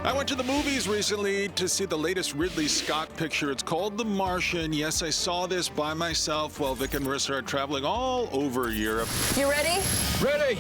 I went to the movies recently to see the latest Ridley Scott picture. It's called The Martian. Yes, I saw this by myself while Vic and Marissa are traveling all over Europe. You ready? Ready!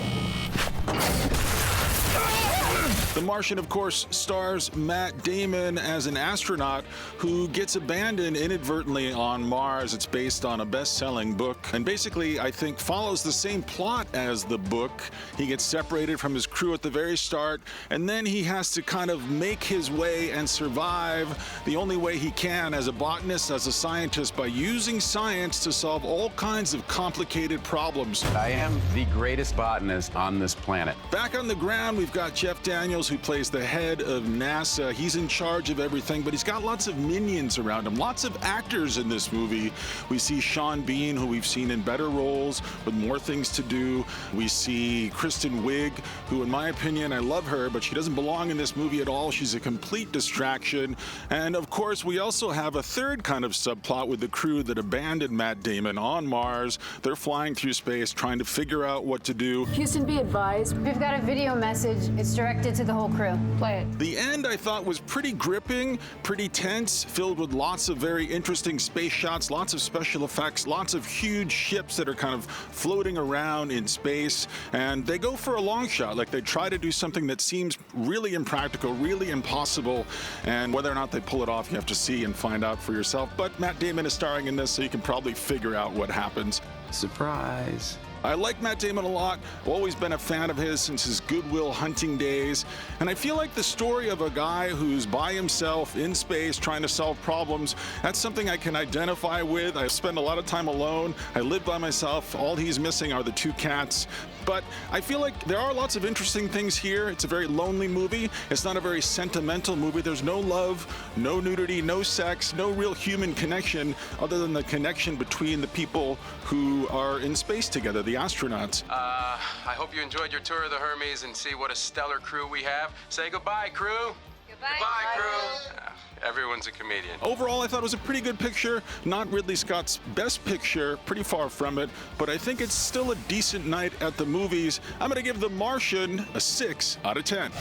The Martian, of course, stars Matt Damon as an astronaut who gets abandoned inadvertently on Mars. It's based on a best-selling book and basically, I think, follows the same plot as the book. He gets separated from his crew at the very start, and then he has to kind of make his way and survive the only way he can as a botanist, as a scientist, by using science to solve all kinds of complicated problems. I am the greatest botanist on this planet. Back on the ground, we've got Jeff Daniels, who plays the head of NASA. He's in charge of everything, but he's got lots of minions around him, lots of actors in this movie. We see Sean Bean, who we've seen in better roles with more things to do. We see Kristen Wiig, who in my opinion, I love her, but she doesn't belong in this movie at all. She's a complete distraction. And of course, we also have a third kind of subplot with the crew that abandoned Matt Damon on Mars. They're flying through space, trying to figure out what to do. Houston, be advised. We've got a video message. It's directed to the whole crew. Play it. The end, I thought, was pretty gripping, pretty tense, filled with lots of very interesting space shots, lots of special effects, lots of huge ships that are kind of floating around in space. And they go for a long shot, like they try to do something that seems really impractical, really impossible. And whether or not they pull it off, you have to see and find out for yourself. But Matt Damon is starring in this, so you can probably figure out what happens. Surprise. I like Matt Damon a lot. I've always been a fan of his since his Good Will Hunting days. And I feel like the story of a guy who's by himself in space trying to solve problems, that's something I can identify with. I spend a lot of time alone. I live by myself. All he's missing are the two cats. But I feel like there are lots of interesting things here. It's a very lonely movie. It's not a very sentimental movie. There's no love, no nudity, no sex, no real human connection other than the connection between the people who are in space together, the astronauts. I hope you enjoyed your tour of the Hermes and see what a stellar crew we have. Say goodbye, crew. Goodbye, crew. Everyone's a comedian. Overall, I thought it was a pretty good picture. Not Ridley Scott's best picture, pretty far from it, but I think it's still a decent night at the movies. I'm going to give The Martian a 6 out of 10.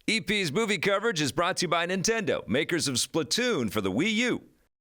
EP's movie coverage is brought to you by Nintendo, makers of Splatoon for the Wii U.